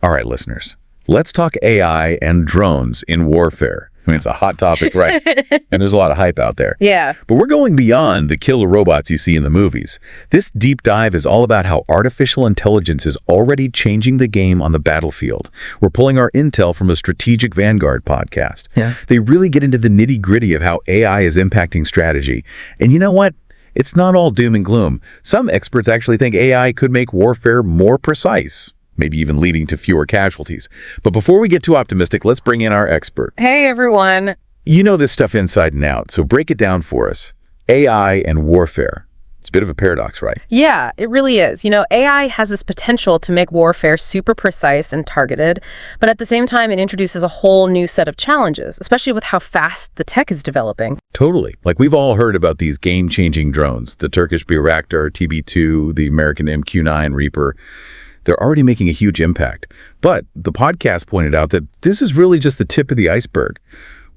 All right, listeners, let's talk AI and drones in warfare. I mean, it's a hot topic, right? And there's a lot of hype out there. Yeah. But we're going beyond the killer robots you see in the movies. This deep dive is all about how artificial intelligence is already changing the game on the battlefield. We're pulling our intel from a Strategic Vanguard podcast. Yeah. They really get into the nitty-gritty of how AI is impacting strategy. And you know what? It's not all doom and gloom. Some experts actually think AI could make warfare more precise, maybe even leading to fewer casualties. But before we get too optimistic, let's bring in our expert. Hey, everyone. You know this stuff inside and out, so break it down for us. AI and warfare. It's a bit of a paradox, right? Yeah, it really is. AI has this potential to make warfare super precise and targeted, but at the same time, it introduces a whole new set of challenges, especially with how fast the tech is developing. Totally. Like, we've all heard about these game-changing drones, the Turkish Bayraktar TB2, the American MQ-9 Reaper. They're already making a huge impact. But the podcast pointed out that this is really just the tip of the iceberg.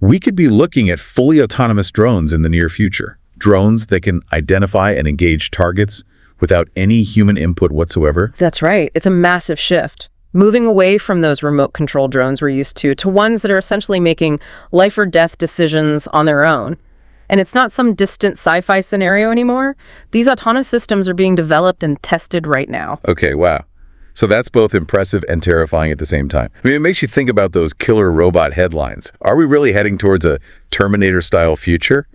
We could be looking at fully autonomous drones in the near future. Drones that can identify and engage targets without any human input whatsoever. That's right. It's a massive shift. Moving away from those remote control drones we're used to ones that are essentially making life or death decisions on their own. And it's not some distant sci-fi scenario anymore. These autonomous systems are being developed and tested right now. Okay, wow. So that's both impressive and terrifying at the same time. I mean, it makes you think about those killer robot headlines. Are we really heading towards a Terminator-style future?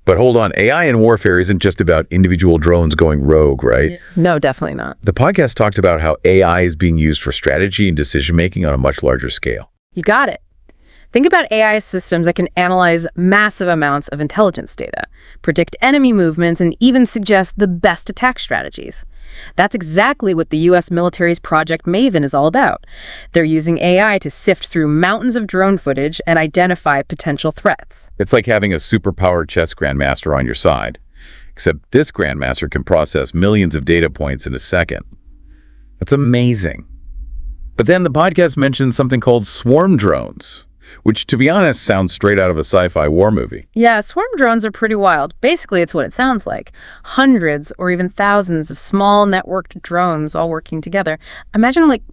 But hold on, AI in warfare isn't just about individual drones going rogue, right? No, definitely not. The podcast talked about how AI is being used for strategy and decision-making on a much larger scale. You got it. Think about AI systems that can analyze massive amounts of intelligence data, predict enemy movements, and even suggest the best attack strategies. That's exactly what the U.S. military's Project Maven is all about. They're using AI to sift through mountains of drone footage and identify potential threats. It's like having a superpowered chess grandmaster on your side, except this grandmaster can process millions of data points in a second. That's amazing. But then the podcast mentioned something called swarm drones, which, to be honest, sounds straight out of a sci-fi war movie. Yeah, swarm drones are pretty wild. Basically, it's what it sounds like. Hundreds or even thousands of small networked drones all working together. Imagine like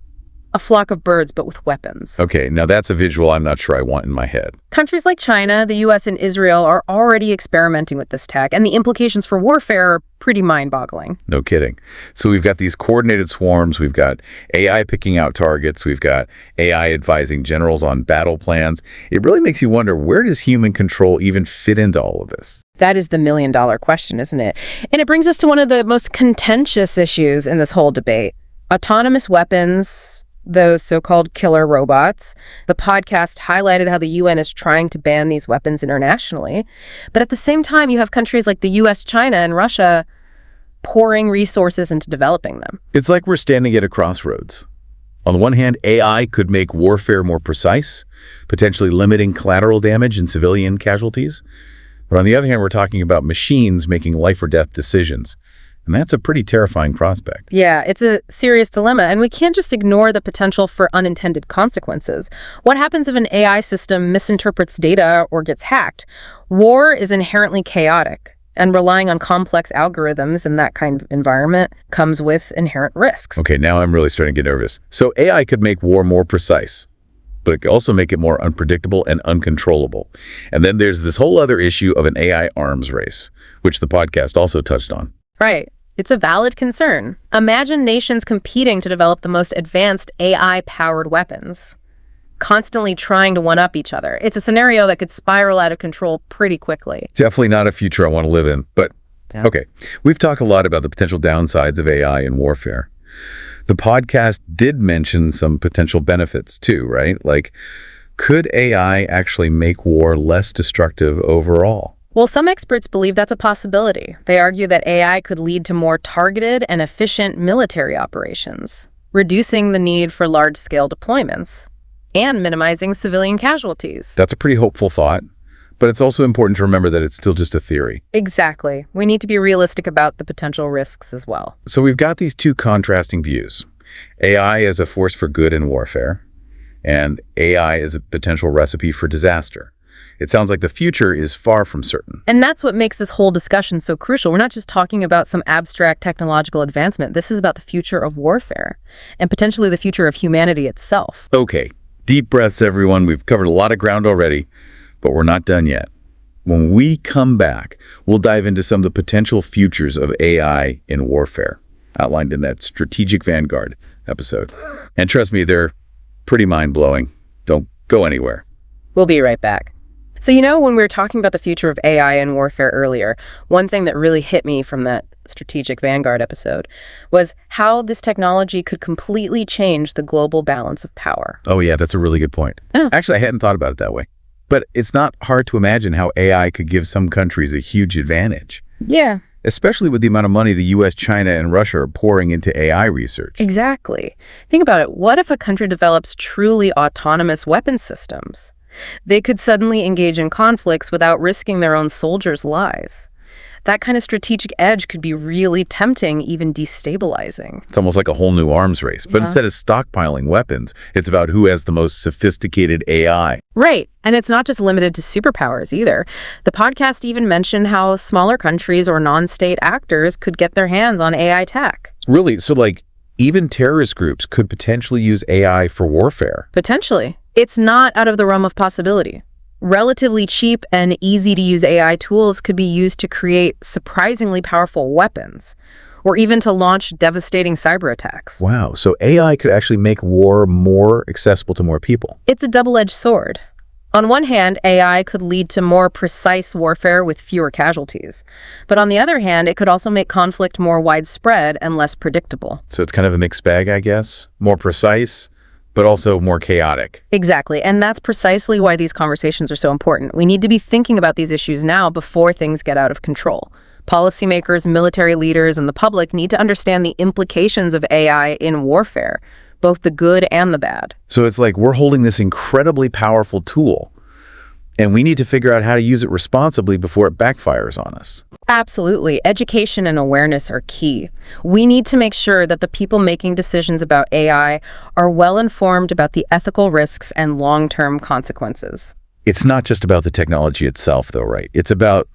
a flock of birds, but with weapons. Okay, now that's a visual I'm not sure I want in my head. Countries like China, the U.S., and Israel are already experimenting with this tech, and the implications for warfare are pretty mind-boggling. No kidding. So we've got these coordinated swarms, we've got AI picking out targets, we've got AI advising generals on battle plans. It really makes you wonder, where does human control even fit into all of this? That is the million-dollar question, isn't it? And it brings us to one of the most contentious issues in this whole debate. Autonomous weapons, those so-called killer robots. The podcast highlighted how the UN is trying to ban these weapons internationally. But at the same time, you have countries like the US, China, and Russia pouring resources into developing them. It's like we're standing at a crossroads. On the one hand, AI could make warfare more precise, potentially limiting collateral damage and civilian casualties. But on the other hand, we're talking about machines making life or death decisions. And that's a pretty terrifying prospect. Yeah, it's a serious dilemma, and we can't just ignore the potential for unintended consequences. What happens if an AI system misinterprets data or gets hacked? War is inherently chaotic, and relying on complex algorithms in that kind of environment comes with inherent risks. Okay, now I'm really starting to get nervous. So AI could make war more precise, but it could also make it more unpredictable and uncontrollable. And then there's this whole other issue of an AI arms race, which the podcast also touched on. Right. It's a valid concern. Imagine nations competing to develop the most advanced AI-powered weapons, constantly trying to one-up each other. It's a scenario that could spiral out of control pretty quickly. Definitely not a future I want to live in, but Yeah. Okay. We've talked a lot about the potential downsides of AI in warfare. The podcast did mention some potential benefits too, right? Like, could AI actually make war less destructive overall? Well, some experts believe that's a possibility. They argue that AI could lead to more targeted and efficient military operations, reducing the need for large-scale deployments and minimizing civilian casualties. That's a pretty hopeful thought, but it's also important to remember that it's still just a theory. Exactly. We need to be realistic about the potential risks as well. So we've got these two contrasting views. AI as a force for good in warfare, and AI as a potential recipe for disaster. It sounds like the future is far from certain. And that's what makes this whole discussion so crucial. We're not just talking about some abstract technological advancement. This is about the future of warfare and potentially the future of humanity itself. Okay, deep breaths, everyone. We've covered a lot of ground already, but we're not done yet. When we come back, we'll dive into some of the potential futures of AI in warfare, outlined in that Strategic Vanguard episode. And trust me, they're pretty mind-blowing. Don't go anywhere. We'll be right back. So, when we were talking about the future of AI in warfare earlier, one thing that really hit me from that Strategic Vanguard episode was how this technology could completely change the global balance of power. Oh, yeah, that's a really good point. Oh. Actually, I hadn't thought about it that way. But it's not hard to imagine how AI could give some countries a huge advantage. Yeah. Especially with the amount of money the US, China, and Russia are pouring into AI research. Exactly. Think about it. What if a country develops truly autonomous weapon systems? They could suddenly engage in conflicts without risking their own soldiers' lives. That kind of strategic edge could be really tempting, even destabilizing. It's almost like a whole new arms race. But instead of stockpiling weapons, it's about who has the most sophisticated AI. Right. And it's not just limited to superpowers either. The podcast even mentioned how smaller countries or non-state actors could get their hands on AI tech. Really? So, even terrorist groups could potentially use AI for warfare? Potentially. It's not out of the realm of possibility. Relatively cheap and easy-to-use AI tools could be used to create surprisingly powerful weapons, or even to launch devastating cyber attacks. Wow, so AI could actually make war more accessible to more people. It's a double-edged sword. On one hand, AI could lead to more precise warfare with fewer casualties. But on the other hand, it could also make conflict more widespread and less predictable. So it's kind of a mixed bag, I guess. More precise, but also more chaotic. Exactly. And that's precisely why these conversations are so important. We need to be thinking about these issues now before things get out of control. Policymakers, military leaders, and the public need to understand the implications of AI in warfare, both the good and the bad. So it's like we're holding this incredibly powerful tool, and we need to figure out how to use it responsibly before it backfires on us. Absolutely. Education and awareness are key. We need to make sure that the people making decisions about AI are well informed about the ethical risks and long-term consequences. It's not just about the technology itself, though, right? It's about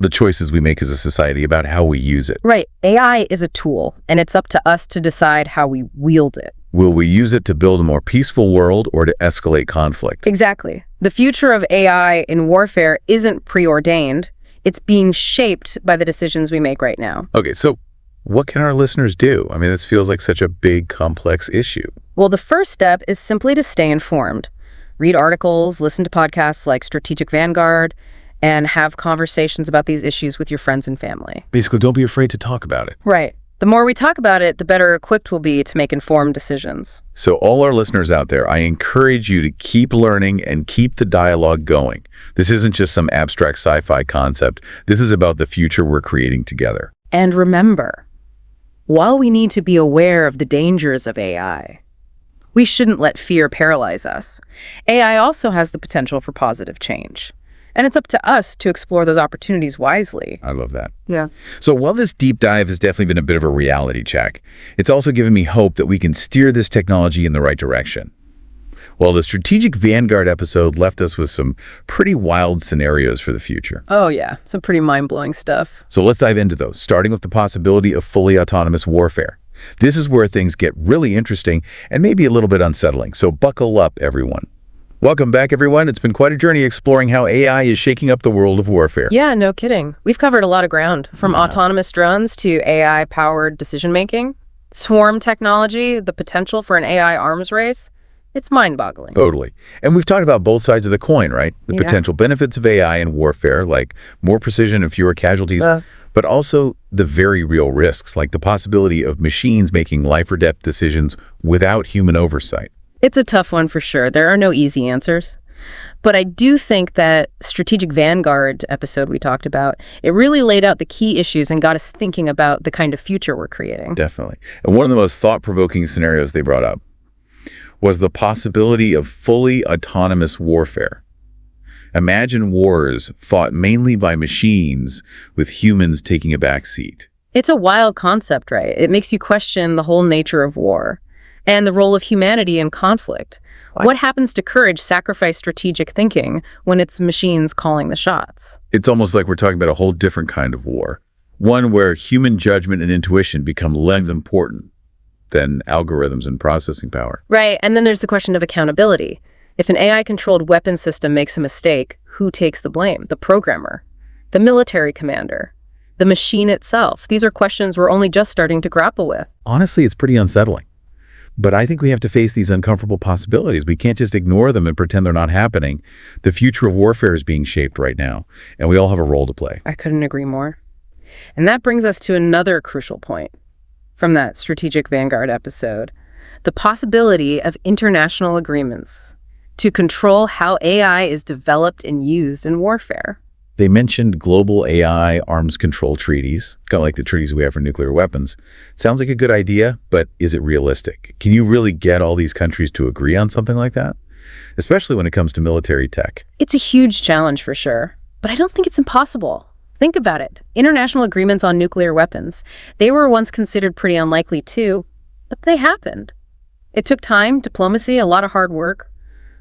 the choices we make as a society, about how we use it. Right. AI is a tool, and it's up to us to decide how we wield it. Will we use it to build a more peaceful world or to escalate conflict? Exactly. The future of AI in warfare isn't preordained. It's being shaped by the decisions we make right now. Okay, so what can our listeners do? I mean, this feels like such a big, complex issue. Well, the first step is simply to stay informed. Read articles, listen to podcasts like Strategic Vanguard, and have conversations about these issues with your friends and family. Basically, don't be afraid to talk about it. Right. The more we talk about it, the better equipped we'll be to make informed decisions. So all our listeners out there, I encourage you to keep learning and keep the dialogue going. This isn't just some abstract sci-fi concept. This is about the future we're creating together. And remember, while we need to be aware of the dangers of AI, we shouldn't let fear paralyze us. AI also has the potential for positive change. And it's up to us to explore those opportunities wisely. I love that. Yeah. So while this deep dive has definitely been a bit of a reality check, it's also given me hope that we can steer this technology in the right direction. Well, the Strategic Vanguard episode left us with some pretty wild scenarios for the future. Oh, yeah. Some pretty mind-blowing stuff. So let's dive into those, starting with the possibility of fully autonomous warfare. This is where things get really interesting and maybe a little bit unsettling. So buckle up, everyone. Welcome back, everyone. It's been quite a journey exploring how AI is shaking up the world of warfare. Yeah, no kidding. We've covered a lot of ground, from autonomous drones to AI-powered decision-making, swarm technology, the potential for an AI arms race. It's mind-boggling. Totally. And we've talked about both sides of the coin, right? The potential benefits of AI in warfare, like more precision and fewer casualties, but also the very real risks, like the possibility of machines making life-or-death decisions without human oversight. It's a tough one for sure. There are no easy answers. But I do think that Strategic Vanguard episode we talked about, it really laid out the key issues and got us thinking about the kind of future we're creating. Definitely. And one of the most thought-provoking scenarios they brought up was the possibility of fully autonomous warfare. Imagine wars fought mainly by machines with humans taking a back seat. It's a wild concept, right? It makes you question the whole nature of war. And the role of humanity in conflict. What happens to courage sacrifice strategic thinking when it's machines calling the shots? It's almost like we're talking about a whole different kind of war. One where human judgment and intuition become less important than algorithms and processing power. Right, and then there's the question of accountability. If an AI-controlled weapon system makes a mistake, who takes the blame? The programmer, the military commander, the machine itself? These are questions we're only just starting to grapple with. Honestly, it's pretty unsettling. But I think we have to face these uncomfortable possibilities. We can't just ignore them and pretend they're not happening. The future of warfare is being shaped right now, and we all have a role to play. I couldn't agree more. And that brings us to another crucial point from that Strategic Vanguard episode, the possibility of international agreements to control how AI is developed and used in warfare. They mentioned global AI arms control treaties, kind of like the treaties we have for nuclear weapons. Sounds like a good idea, but is it realistic? Can you really get all these countries to agree on something like that? Especially when it comes to military tech. It's a huge challenge for sure, but I don't think it's impossible. Think about it. International agreements on nuclear weapons. They were once considered pretty unlikely too, but they happened. It took time, diplomacy, a lot of hard work,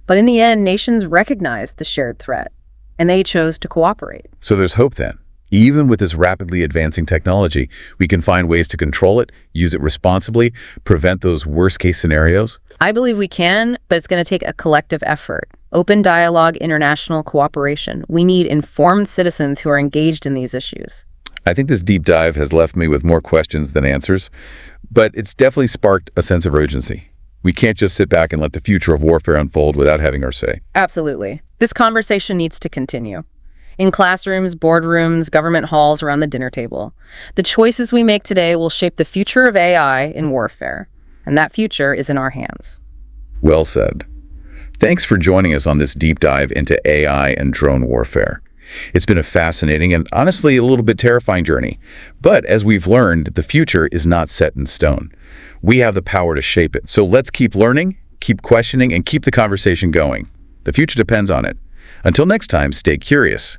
but in the end, nations recognized the shared threat, and they chose to cooperate. So there's hope then. Even with this rapidly advancing technology, we can find ways to control it, use it responsibly, prevent those worst-case scenarios. I believe we can, but it's going to take a collective effort. Open dialogue, international cooperation. We need informed citizens who are engaged in these issues. I think this deep dive has left me with more questions than answers, but it's definitely sparked a sense of urgency. We can't just sit back and let the future of warfare unfold without having our say. Absolutely. This conversation needs to continue. In classrooms, boardrooms, government halls, around the dinner table. The choices we make today will shape the future of AI in warfare, and that future is in our hands. Well said. Thanks for joining us on this deep dive into AI and drone warfare. It's been a fascinating and honestly a little bit terrifying journey. But as we've learned, the future is not set in stone. We have the power to shape it. So let's keep learning, keep questioning, and keep the conversation going. The future depends on it. Until next time, stay curious.